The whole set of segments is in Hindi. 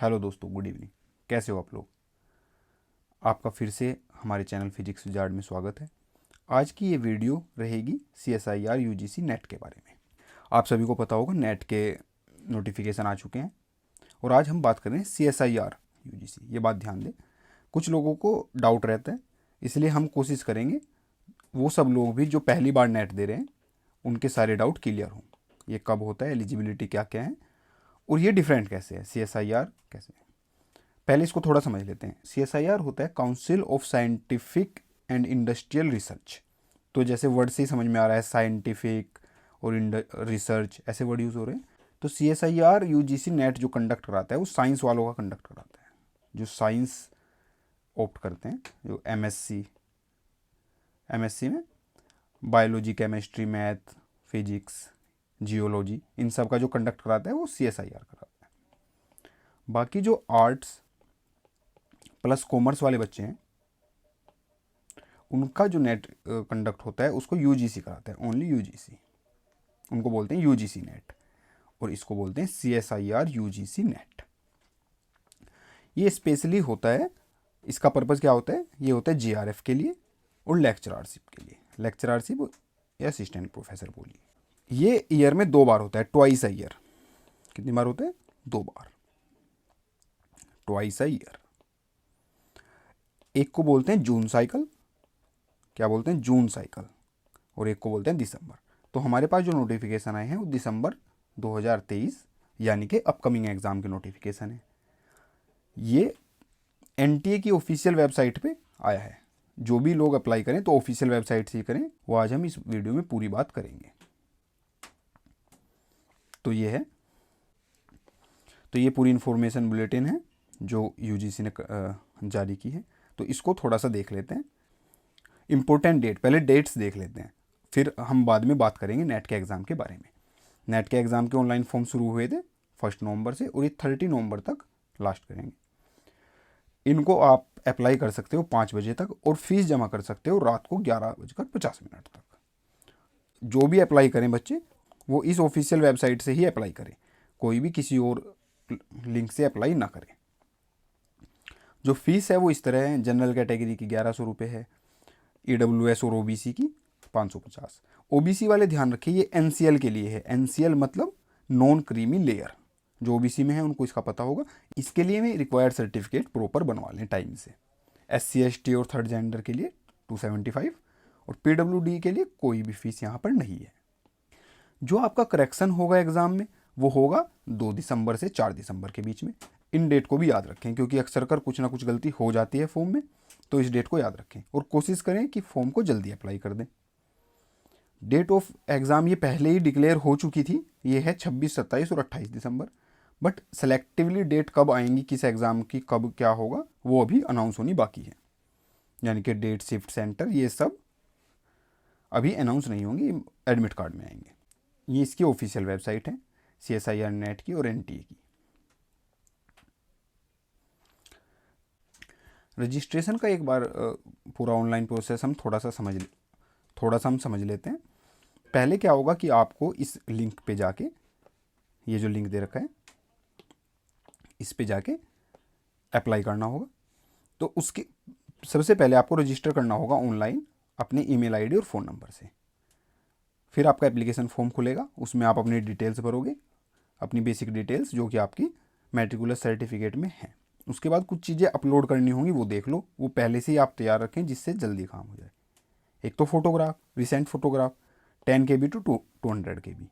हेलो दोस्तों, गुड इवनिंग। कैसे हो आप लोग? आपका फिर से हमारे चैनल फिजिक्स विजार्ड में स्वागत है। आज की ये वीडियो रहेगी CSIR UGC नेट के बारे में। आप सभी को पता होगा नेट के नोटिफिकेशन आ चुके हैं और आज हम बात कर रहे हैं CSIR UGC। ये बात ध्यान दें, कुछ लोगों को डाउट रहता है, इसलिए हम कोशिश करेंगे वो सब लोग भी जो पहली बार नेट दे रहे हैं उनके सारे डाउट क्लियर हों। ये कब होता है, एलिजिबिलिटी क्या क्या है और ये डिफरेंट कैसे है, CSIR कैसे है। पहले इसको थोड़ा समझ लेते हैं। CSIR होता है council of scientific and industrial research. तो जैसे वर्ड से ही समझ में आ रहा है, साइंटिफिक और रिसर्च ऐसे वर्ड यूज़ हो रहे हैं। तो CSIR UGC नेट जो कंडक्ट कराता है वो साइंस वालों का कंडक्ट कराता है, जो साइंस ऑप्ट करते हैं, जो MSc में biology, chemistry, math, physics, geology, इन सब का जो कंडक्ट कराता है वो CSIR कराता है। बाकी जो आर्ट्स प्लस कॉमर्स वाले बच्चे हैं उनका जो नेट कंडक्ट होता है उसको UGC कराता है, ओनली UGC। उनको बोलते हैं UGC नेट और इसको बोलते हैं CSIR UGC नेट। ये स्पेशली होता है, इसका पर्पज़ क्या होता है? ये होता है JRF के लिए और लेक्चररशिप के लिए। लेक्चररशिप या असिस्टेंट प्रोफेसर बोलिए। ये ईयर में 2 बार होता है, ट्वाइस अ ईयर। कितनी बार होता है? 2 बार, ट्वाइस अ ईयर। एक को बोलते हैं जून साइकिल, क्या बोलते हैं? जून साइकिल। और एक को बोलते हैं दिसंबर। तो हमारे पास जो नोटिफिकेशन आए हैं वो दिसंबर 2023 यानी कि अपकमिंग एग्ज़ाम के नोटिफिकेशन है। ये NTA की ऑफिशियल वेबसाइट पे आया है। जो भी लोग अप्लाई करें तो ऑफिशियल वेबसाइट से ही करें, वो आज हम इस वीडियो में पूरी बात करेंगे। तो ये है, तो ये पूरी इन्फॉर्मेशन बुलेटिन है जो UGC ने जारी की है। तो इसको थोड़ा सा देख लेते हैं। इम्पोर्टेंट डेट, पहले डेट्स देख लेते हैं, फिर हम बाद में बात करेंगे नेट के एग्ज़ाम के बारे में। नेट के एग्ज़ाम के ऑनलाइन फॉर्म शुरू हुए थे 1 नवंबर से और ये 30 नवंबर तक लास्ट करेंगे। इनको आप अप्लाई कर सकते हो 5 बजे तक और फीस जमा कर सकते हो रात को 11:50 तक। जो भी अप्लाई करें बच्चे वो इस ऑफिशियल वेबसाइट से ही अप्लाई करें, कोई भी किसी और लिंक से अप्लाई ना करें। जो फीस है वो इस तरह है, जनरल कैटेगरी की 1100 रुपये है, EWS और OBC की 550। OBC वाले ध्यान रखिए ये NCL के लिए है। NCL मतलब नॉन क्रीमी लेयर। जो OBC में है उनको इसका पता होगा। इसके लिए में रिक्वायर्ड सर्टिफिकेट प्रॉपर बनवा लें टाइम से। SC ST और थर्ड जेंडर के लिए 275 और PWD के लिए कोई भी फीस यहाँ पर नहीं है। जो आपका करेक्शन होगा एग्ज़ाम में वो होगा 2 दिसंबर से 4 दिसंबर के बीच में। इन डेट को भी याद रखें क्योंकि अक्सर कर कुछ ना कुछ गलती हो जाती है फॉर्म में, तो इस डेट को याद रखें और कोशिश करें कि फॉर्म को जल्दी अप्लाई कर दें। डेट ऑफ एग्ज़ाम ये पहले ही डिक्लेयर हो चुकी थी, ये है 26, 27 और 28 दिसंबर। बट सेलेक्टिवली डेट कब आएंगी, किस एग्ज़ाम की कब क्या होगा, वो अभी अनाउंस होनी बाकी है। यानी कि डेट, शिफ्ट सेंटर, ये सब अभी अनाउंस नहीं होंगी, एडमिट कार्ड में आएंगे। ये इसकी ऑफिशियल वेबसाइट है CSIR नेट की और NTA की। रजिस्ट्रेशन का एक बार पूरा ऑनलाइन प्रोसेस हम थोड़ा सा हम समझ लेते हैं। पहले क्या होगा कि आपको इस लिंक पे जाके, ये जो लिंक दे रखा है इस पे जाके अप्लाई करना होगा। तो उसके सबसे पहले आपको रजिस्टर करना होगा ऑनलाइन अपने ईमेल आईडी और फ़ोन नंबर से। फिर आपका एप्लीकेशन फॉर्म खुलेगा, उसमें आप अपनी डिटेल्स भरोगे, अपनी बेसिक डिटेल्स जो कि आपकी मैट्रिकुलर सर्टिफिकेट में है। उसके बाद कुछ चीज़ें अपलोड करनी होंगी, वो देख लो, वो पहले से ही आप तैयार रखें जिससे जल्दी काम हो जाए। एक तो photograph, recent photograph 10 KB to 200 KB।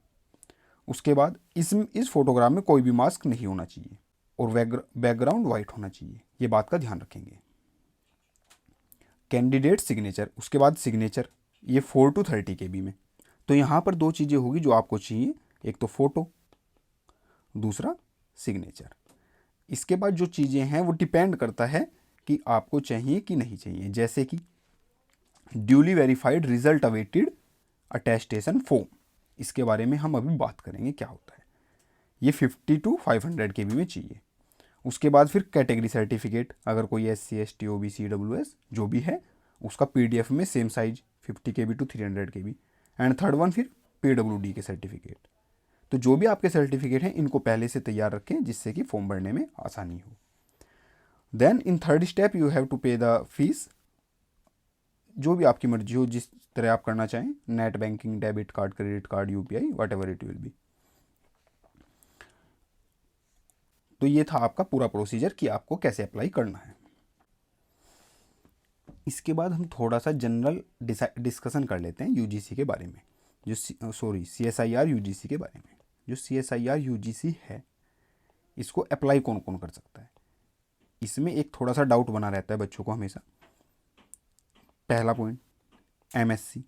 उसके बाद इस फोटोग्राफ में कोई भी मास्क नहीं होना चाहिए और बैकग्राउंड वाइट होना चाहिए, ये बात का ध्यान रखेंगे। कैंडिडेट सिग्नेचर, उसके बाद सिग्नेचर, ये 4 to 30 KB में। तो यहाँ पर 2 चीज़ें होगी जो आपको चाहिए, एक तो फोटो, दूसरा सिग्नेचर। इसके बाद जो चीज़ें हैं वो डिपेंड करता है कि आपको चाहिए कि नहीं चाहिए। जैसे कि duly verified result awaited attestation form, इसके बारे में हम अभी बात करेंगे क्या होता है। ये 50 to 500 KB में चाहिए। उसके बाद फिर कैटेगरी सर्टिफिकेट, अगर कोई SC ST OBC EWS जो भी है उसका PDF में same size 50 KB to 300 KB। And third one फिर PWD के सर्टिफिकेट। तो जो भी आपके सर्टिफिकेट हैं इनको पहले से तैयार रखें जिससे कि फॉर्म भरने में आसानी हो। Then in third step you have to pay the fees. जो भी आपकी मर्जी हो, जिस तरह आप करना चाहें, net banking, debit card, credit card, UPI, what ever it will be. तो ये था आपका पूरा प्रोसीजर कि आपको कैसे अप्लाई करना है। इसके बाद हम थोड़ा सा जनरल डिस्कशन कर लेते हैं यूजीसी के बारे में, जो सीएसआईआर यूजीसी के बारे में। जो सीएसआईआर यूजीसी है इसको अप्लाई कौन कौन कर सकता है, इसमें एक थोड़ा सा डाउट बना रहता है बच्चों को हमेशा। पहला पॉइंट, एमएससी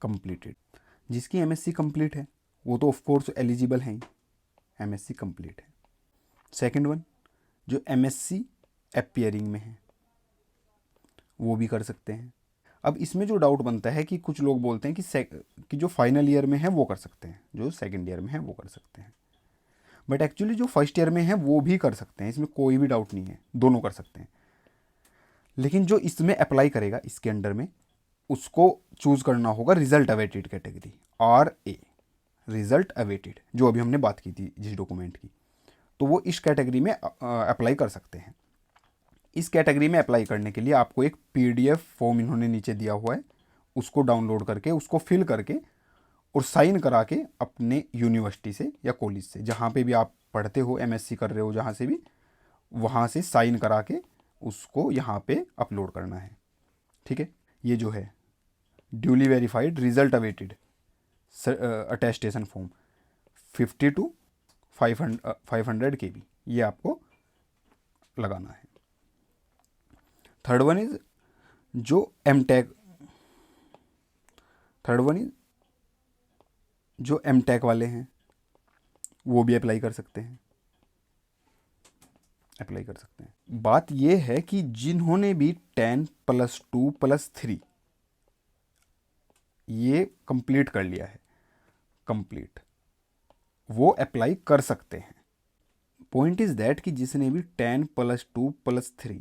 कंप्लीटेड। जिसकी एमएससी कंप्लीट है वो तो ऑफ कोर्स एलिजिबल है ही, एमएससी कंप्लीट है। सेकंड वन, जो एमएससी अपीयरिंग में है वो भी कर सकते हैं। अब इसमें जो डाउट बनता है कि कुछ लोग बोलते हैं कि जो फाइनल ईयर में है वो कर सकते हैं, जो सेकंड ईयर में है वो कर सकते हैं, बट एक्चुअली जो फर्स्ट ईयर में है वो भी कर सकते हैं, इसमें कोई भी डाउट नहीं है, दोनों कर सकते हैं। लेकिन जो इसमें अप्लाई करेगा इसके अंडर में, उसको चूज़ करना होगा result awaited category, RA, result awaited, जो अभी हमने बात की थी जिस डॉक्यूमेंट की, तो वो इस कैटेगरी में अप्लाई कर सकते हैं। इस कैटेगरी में अप्लाई करने के लिए आपको एक PDF फॉर्म इन्होंने नीचे दिया हुआ है, उसको डाउनलोड करके, उसको फिल करके और साइन करा के अपने यूनिवर्सिटी से या कॉलेज से, जहाँ पे भी आप पढ़ते हो, MSc कर रहे हो जहाँ से भी, वहाँ से साइन करा के उसको यहाँ पे अपलोड करना है। ठीक है, ये जो है duly verified result awaited attestation form 50 to 500 KB, ये आपको लगाना है। थर्ड वन इज जो एमटेक वाले हैं वो भी अप्लाई कर सकते हैं, बात ये है कि जिन्होंने भी 10+2+3 ये कंप्लीट कर लिया है, वो अप्लाई कर सकते हैं। पॉइंट इज दैट कि जिसने भी 10+2+3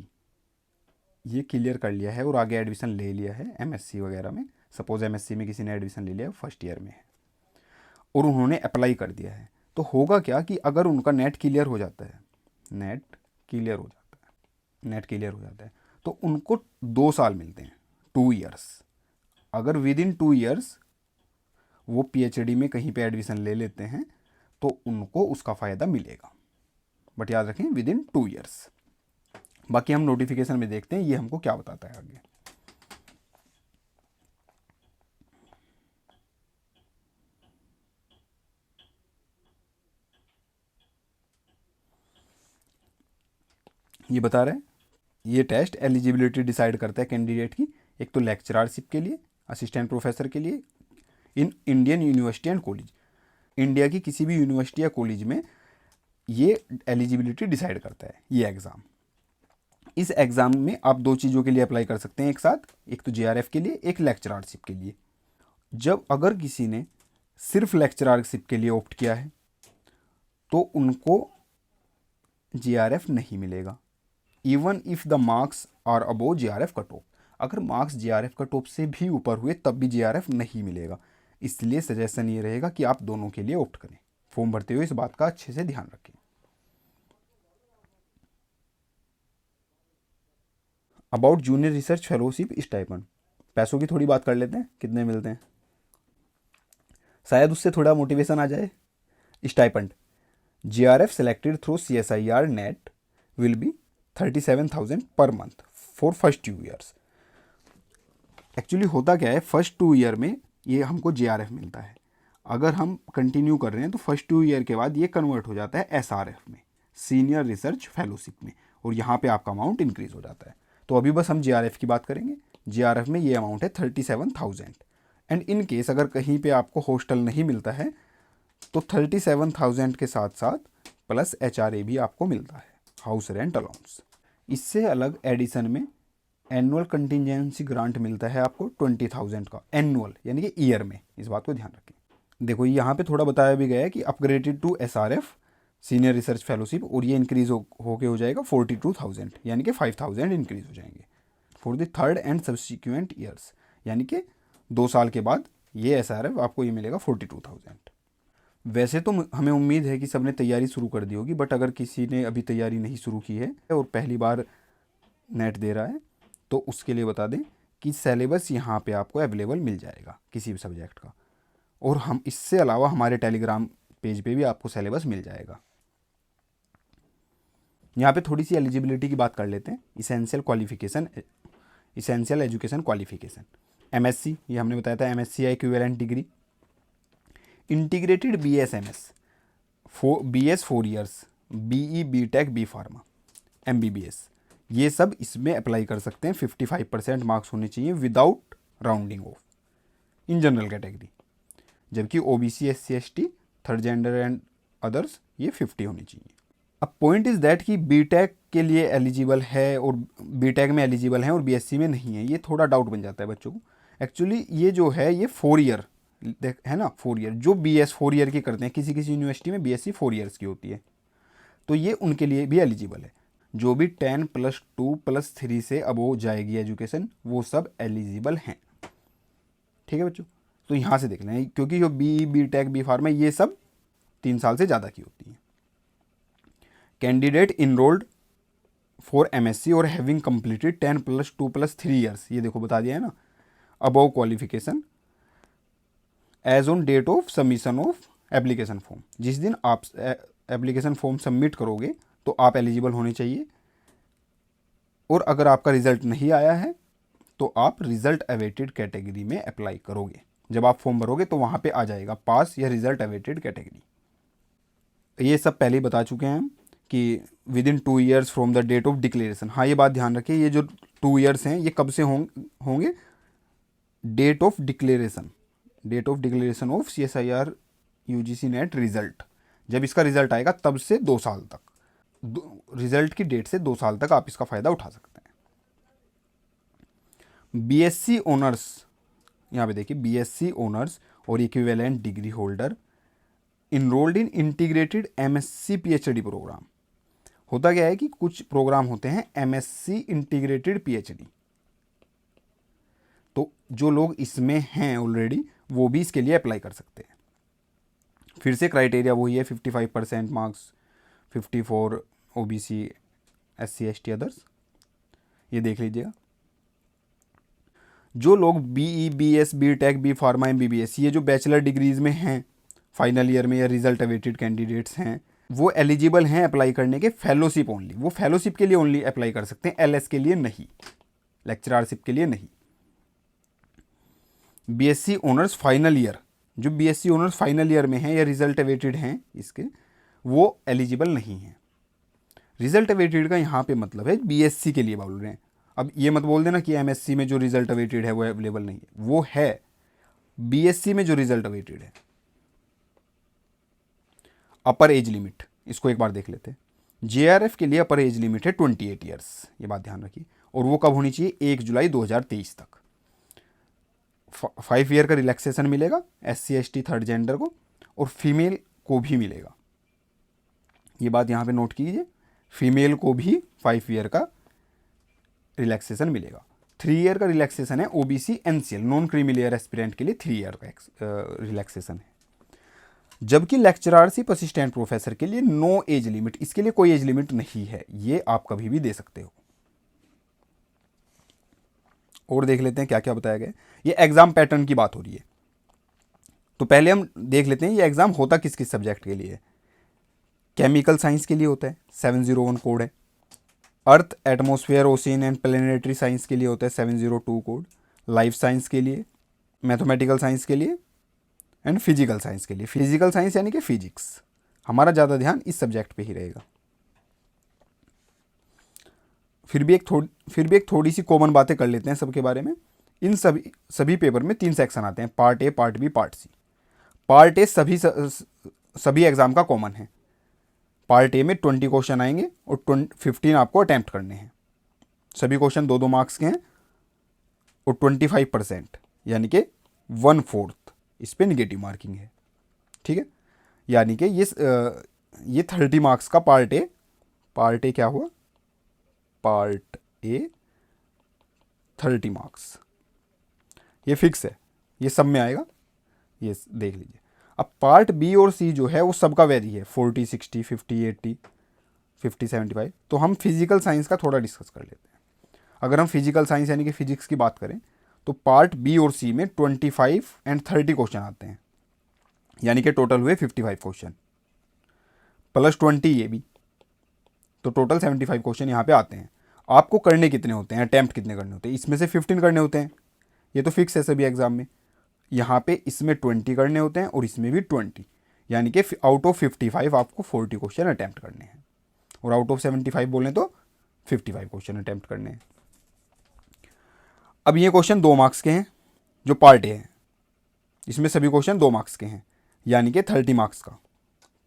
ये क्लियर कर लिया है और आगे एडमिशन ले लिया है MSc वगैरह में, सपोज MSc में किसी ने एडमिशन ले लिया, फर्स्ट ईयर में है और उन्होंने अप्लाई कर दिया है, तो होगा क्या कि अगर उनका नेट क्लियर हो जाता है, तो उनको 2 साल मिलते हैं, 2 ईयर्स। अगर विद इन 2 ईयर्स वो PhD में कहीं पे एडमिशन ले लेते हैं तो उनको उसका फ़ायदा मिलेगा, बट याद रखें विद इन 2 ईयर्स। बाकी हम नोटिफिकेशन में देखते हैं ये हमको क्या बताता है आगे। ये बता रहा है, ये टेस्ट एलिजिबिलिटी डिसाइड करता है कैंडिडेट की, एक तो लेक्चररशिप के लिए, असिस्टेंट प्रोफेसर के लिए in Indian university and college, India की किसी भी यूनिवर्सिटी या कॉलेज में ये एलिजिबिलिटी डिसाइड करता है ये एग्ज़ाम। इस एग्ज़ाम में आप 2 चीज़ों के लिए अप्लाई कर सकते हैं एक साथ, एक तो JRF के लिए, एक लेक्चररशिप के लिए। जब अगर किसी ने सिर्फ लेक्चररशिप के लिए ऑप्ट किया है तो उनको JRF नहीं मिलेगा, even if the marks are above JRF cut off. अगर मार्क्स JRF कट ऑफ से भी ऊपर हुए तब भी JRF नहीं मिलेगा। इसलिए सजेशन ये रहेगा कि आप दोनों के लिए ऑप्ट करें। फॉर्म भरते हुए इस बात का अच्छे से ध्यान रखें। About junior research fellowship stipend, पैसों की थोड़ी बात कर लेते हैं, कितने मिलते हैं, शायद उससे थोड़ा मोटिवेशन आ जाए। Stipend JRF selected through CSIR net will be 37,000 per month for first 2 years. Actually होता क्या है, फर्स्ट 2 ईयर में ये हमको JRF मिलता है, अगर हम कंटिन्यू कर रहे हैं तो फर्स्ट 2 ईयर के बाद ये कन्वर्ट हो जाता है SRF में, सीनियर रिसर्च फेलोशिप में, और यहाँ पे आपका अमाउंट इंक्रीज हो जाता है। तो अभी बस हम JRF की बात करेंगे। JRF में ये अमाउंट है 37,000, एंड इन केस अगर कहीं पे आपको हॉस्टल नहीं मिलता है तो 37,000 के साथ साथ प्लस HRA भी आपको मिलता है, हाउस रेंट अलाउंस। इससे अलग एडिशन में एनुअल कंटिजेंसी ग्रांट मिलता है आपको 20,000 का, एनुअल यानी कि ईयर में, इस बात को ध्यान रखें। देखो यहाँ पे थोड़ा बताया भी गया है कि upgraded to SRF senior research fellowship, और ये इंक्रीज होके हो जाएगा 42,000, यानी कि 5,000 इंक्रीज हो जाएंगे for the third and subsequent years, यानी कि 2 साल के बाद ये SRF आपको ये मिलेगा 42,000। वैसे तो हमें उम्मीद है कि सबने तैयारी शुरू कर दी होगी, बट अगर किसी ने अभी तैयारी नहीं शुरू की है और पहली बार नेट दे रहा है तो उसके लिए बता दें कि सिलेबस यहाँ पे आपको अवेलेबल मिल जाएगा किसी भी सब्जेक्ट का, और हम इससे अलावा हमारे टेलीग्राम पेज पे भी आपको सिलेबस मिल जाएगा। यहाँ पे थोड़ी सी एलिजिबिलिटी की बात कर लेते हैं। इसेंशियल एजुकेशन क्वालिफिकेशन, MSc, ये हमने बताया था, MSc या equivalent degree. Integrated BSMS, BS 4 years, BE BTech B pharma, MBBS, ये सब इसमें अप्लाई कर सकते हैं। 55% मार्क्स होने चाहिए without rounding off in general category, जबकि OBC SC ST third gender and others ये 50 होनी चाहिए। अब पॉइंट इज़ दैट कि BTech के लिए एलिजिबल है और BTech में एलिजिबल है और BSc में नहीं है, ये थोड़ा डाउट बन जाता है बच्चों को। एक्चुअली ये जो है ये 4 ईयर है ना, 4 ईयर, जो BS 4 ईयर की करते हैं, किसी किसी यूनिवर्सिटी में BSc 4 ईयर्स की होती है, तो ये उनके लिए भी एलिजिबल है। जो भी 10+2+3 से अबो जाएगी एजुकेशन, वो सब एलिजिबल हैं। ठीक है बच्चों, तो यहाँ से देख लें, क्योंकि जो BE BTech B फार्मा ये सब 3 साल से ज़्यादा की होती हैं। कैंडिडेट इनरोल्ड फॉर MSc और हैविंग कंप्लीटेड 10+2+3 ईयर्स, ये देखो बता दिया है ना, above qualification age on date of submission of application form, जिस दिन आप एप्लीकेशन फॉर्म सबमिट करोगे तो आप एलिजिबल होने चाहिए। और अगर आपका रिजल्ट नहीं आया है तो आप रिजल्ट अवेटेड कैटेगरी में अप्लाई करोगे। जब आप फॉर्म भरोगे तो वहाँ पे आ जाएगा पास या रिजल्ट अवेटेड कैटेगरी। ये सब पहले ही बता चुके हैं हम कि with in 2 years from the date of declaration. हाँ, ये बात ध्यान रखिए, ये जो 2 ईयर्स हैं ये कब से होंगे? Date of declaration of CSIR UGC net result, जब इसका रिजल्ट आएगा तब से 2 साल तक, रिजल्ट की डेट से 2 साल तक आप इसका फ़ायदा उठा सकते हैं। BSc ऑनर्स, यहाँ पे देखिए, BSc ऑनर्स और equivalent degree holder enrolled in integrated MSc PhD programme. होता क्या है कि कुछ प्रोग्राम होते हैं MSc इंटीग्रेटेड PhD, तो जो लोग इसमें हैं ऑलरेडी वो भी इसके लिए अप्लाई कर सकते हैं। फिर से क्राइटेरिया वही है, 55% marks, 54 OBC SC ST others, ये देख लीजिएगा। जो लोग BE BS BTech B pharma MBBS, ये जो बैचलर डिग्रीज में हैं फाइनल ईयर में या रिजल्ट अवेटेड कैंडिडेट्स हैं, वो एलिजिबल हैं अप्लाई करने के फेलोशिप ओनली। वो फेलोशिप के लिए ओनली अप्लाई कर सकते हैं, LS के लिए नहीं, लेक्चररशिप के लिए नहीं। BSc ऑनर्स फाइनल ईयर, जो BSc ऑनर्स फाइनल ईयर में हैं या रिजल्ट अवेटेड हैं इसके, वो एलिजिबल नहीं हैं। रिजल्ट अवेटेड का यहाँ पे मतलब है BSc के लिए बोल रहे हैं। अब ये मत बोल देना कि MSc में जो रिजल्ट अवेटेड है वो अवेलेबल नहीं है, वो है BSc में जो रिजल्ट अवेटेड है। अपर एज लिमिट, इसको एक बार देख लेते हैं। JRF के लिए अपर एज लिमिट है 28 ईयर्स, ये बात ध्यान रखिए, और वो कब होनी चाहिए? 1 जुलाई 2023 तक। 5 ईयर का रिलैक्सेशन मिलेगा SC ST थर्ड जेंडर को, और फीमेल को भी मिलेगा। ये बात यहाँ पे नोट कीजिए, फीमेल को भी 5 ईयर का रिलैक्सेशन मिलेगा। 3 ईयर का रिलैक्सेशन है OBC NCL non creamy layer aspirant के लिए, 3 ईयर का रिलैक्सेशन है। जबकि लेक्चररशिप असिस्टेंट प्रोफेसर के लिए नो एज लिमिट, इसके लिए कोई एज लिमिट नहीं है, ये आप कभी भी दे सकते हो। और देख लेते हैं क्या क्या बताया गया। ये एग्जाम पैटर्न की बात हो रही है, तो पहले हम देख लेते हैं ये एग्जाम होता किस किस सब्जेक्ट के लिए है। केमिकल साइंस के लिए होता है, 701 कोड है। Earth atmosphere ocean and planetary science के लिए होता है 702 कोड। लाइफ साइंस के लिए, मैथमेटिकल साइंस के लिए एंड फिजिकल साइंस के लिए। फिजिकल साइंस यानी कि फिजिक्स, हमारा ज़्यादा ध्यान इस सब्जेक्ट पे ही रहेगा। फिर भी एक थोड़ी सी कॉमन बातें कर लेते हैं सबके बारे में। इन सभी पेपर में 3 सेक्शन आते हैं, part A, part B, part C. Part A सभी एग्जाम का कॉमन है। पार्ट ए में 20 क्वेश्चन आएंगे और 15 आपको अटैम्प्ट करने हैं। सभी क्वेश्चन 2-2 मार्क्स के हैं और 25% यानी कि 1/4 इस पर निगेटिव मार्किंग है। ठीक है, यानी कि ये 30 मार्क्स का पार्ट ए क्या हुआ? पार्ट ए 30 मार्क्स, ये फिक्स है, ये सब में आएगा। ये देख लीजिए। अब पार्ट बी और सी जो है वो सबका वेरी है, 40, 60, 50, 80, 50, 75। तो हम फिजिकल साइंस का थोड़ा डिस्कस कर लेते हैं। अगर हम फिजिकल साइंस यानी कि फिजिक्स की बात करें तो पार्ट बी और सी में 25 एंड 30 क्वेश्चन आते हैं, यानी कि टोटल हुए 55 क्वेश्चन प्लस 20 ये भी, तो टोटल 75 क्वेश्चन यहाँ पे आते हैं। आपको करने कितने होते हैं, अटैम्प्ट कितने करने होते हैं? इसमें से 15 करने होते हैं, ये तो फिक्स है सभी एग्जाम में। यहाँ पे इसमें 20 करने होते हैं और इसमें भी 20, यानी कि आउट ऑफ 55 आपको 40 क्वेश्चन अटैम्प्ट करने हैं, और आउट ऑफ 75 बोलें तो 55 क्वेश्चन अटैम्प्ट करने हैं। अब ये क्वेश्चन 2 मार्क्स के हैं जो पार्ट ए है, इसमें सभी क्वेश्चन 2 मार्क्स के हैं, यानी कि 30 मार्क्स का।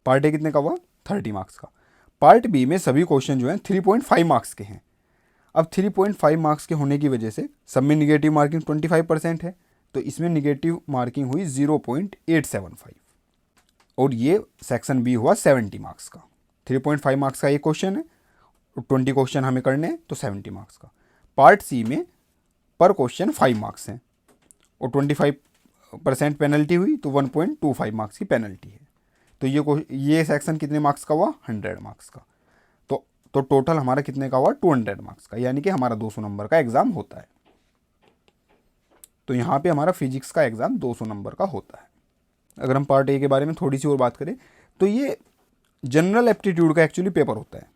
पार्ट ए कितने का हुआ? 30 मार्क्स का। पार्ट बी में सभी क्वेश्चन जो हैं 3.5 मार्क्स के हैं। अब 3.5 मार्क्स के होने की वजह से सब में निगेटिव मार्किंग 25% है, तो इसमें निगेटिव मार्किंग हुई 0.875, और ये सेक्शन बी हुआ 70 मार्क्स का। 3.5 मार्क्स का एक क्वेश्चन है और 20 क्वेश्चन हमें करने हैं, तो 70 मार्क्स का। पार्ट सी में पर क्वेश्चन 5 मार्क्स हैं और 25% पेनल्टी हुई, तो 1.25 मार्क्स की पेनल्टी है। तो ये सेक्शन कितने मार्क्स का हुआ? 100 मार्क्स का। तो टोटल हमारा कितने का हुआ? 200 मार्क्स का, यानी कि हमारा 200 नंबर का एग्ज़ाम होता है। तो यहाँ पे हमारा फिजिक्स का एग्ज़ाम 200 नंबर का होता है। अगर हम पार्ट ए के बारे में थोड़ी सी और बात करें तो ये जनरल एप्टीट्यूड का एक्चुअली पेपर होता है।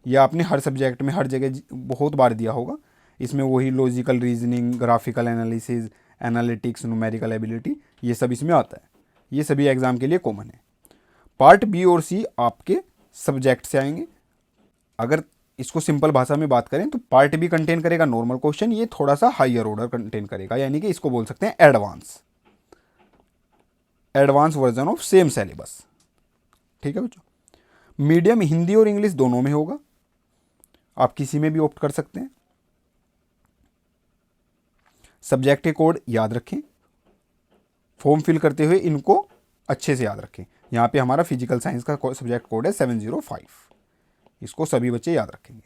यह आपने हर सब्जेक्ट में हर जगह बहुत बार दिया होगा। इसमें वही logical reasoning, graphical analysis, analytics, numerical ability, ये सब इसमें आता है। ये सभी एग्ज़ाम के लिए कॉमन है। पार्ट बी और सी आपके सब्जेक्ट से आएंगे। अगर इसको सिंपल भाषा में बात करें तो पार्ट बी कंटेन करेगा नॉर्मल क्वेश्चन, ये थोड़ा सा हायर ऑर्डर कंटेन करेगा, यानी कि इसको बोल सकते हैं advance version of same syllabus. ठीक है बच्चों। मीडियम हिंदी और इंग्लिश दोनों में होगा, आप किसी में भी ऑप्ट कर सकते हैं। सब्जेक्ट के कोड याद रखें, फॉर्म फिल करते हुए इनको अच्छे से याद रखें। यहाँ पे हमारा फिजिकल साइंस का सब्जेक्ट कोड है 705, इसको सभी बच्चे याद रखेंगे।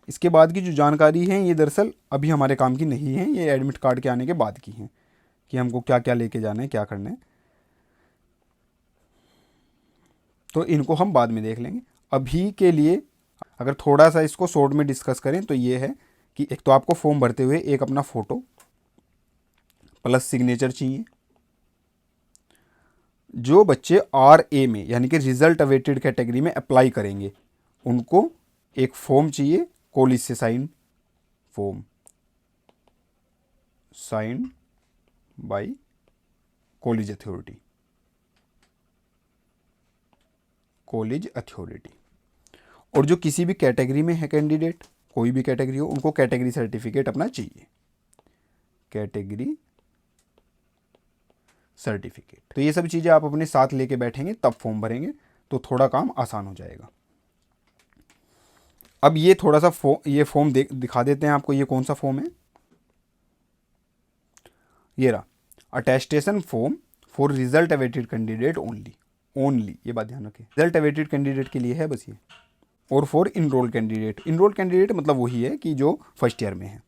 इसके बाद की जो जानकारी है ये दरअसल अभी हमारे काम की नहीं है, ये एडमिट कार्ड के आने के बाद की हैं कि हमको क्या क्या लेके जाना है, क्या करना है, तो इनको हम बाद में देख लेंगे। अभी के लिए अगर थोड़ा सा इसको शॉर्ट में डिस्कस करें तो ये है कि एक तो आपको फॉर्म भरते हुए एक अपना फ़ोटो प्लस सिग्नेचर चाहिए। जो बच्चे RA में यानी कि रिजल्ट अवेटेड कैटेगरी में अप्लाई करेंगे उनको एक फॉर्म चाहिए, कॉलेज से form sign by college authority. और जो किसी भी कैटेगरी में है कैंडिडेट, कोई भी कैटेगरी हो, उनको कैटेगरी सर्टिफिकेट अपना चाहिए, कैटेगरी सर्टिफिकेट। तो ये सब चीज़ें आप अपने साथ लेके बैठेंगे तब फॉर्म भरेंगे, तो थोड़ा काम आसान हो जाएगा। अब ये थोड़ा सा ये फॉर्म दिखा देते हैं आपको, ये कौन सा फॉर्म है। ये रहा, attestation form for result awaited candidate only, ये बात ध्यान रखें, रिजल्ट अवेटेड कैंडिडेट के लिए है बस ये। और फॉर इनरोल्ड कैंडिडेट मतलब वही है कि जो फर्स्ट ईयर में है।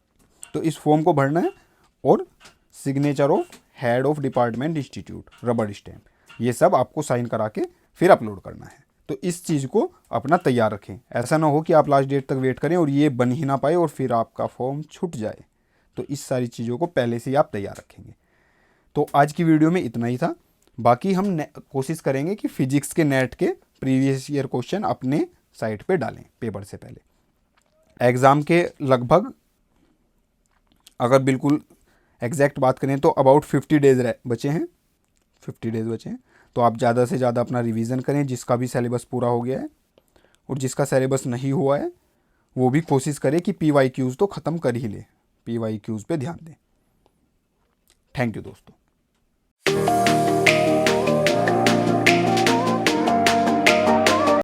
तो इस फॉर्म को भरना है और signature of head of department institute, रबड़ स्टैम्प, ये सब आपको साइन करा के फिर अपलोड करना है। तो इस चीज़ को अपना तैयार रखें, ऐसा ना हो कि आप लास्ट डेट तक वेट करें और ये बन ही ना पाए और फिर आपका फॉर्म छूट जाए। तो इस सारी चीज़ों को पहले से ही आप तैयार रखेंगे। तो आज की वीडियो में इतना ही था। बाकी हम कोशिश करेंगे कि फिजिक्स के नेट के प्रीवियस ईयर क्वेश्चन अपने साइट पे डालें पेपर से पहले। एग्ज़ाम के लगभग अगर बिल्कुल एग्जैक्ट बात करें तो अबाउट 50 डेज बचे हैं, 50 डेज बचे हैं। तो आप ज़्यादा से ज़्यादा अपना रिवीजन करें, जिसका भी सिलेबस पूरा हो गया है, और जिसका सिलेबस नहीं हुआ है वो भी कोशिश करें कि PYQs तो ख़त्म कर ही ले, PYQs पे ध्यान दें। थैंक यू दोस्तों।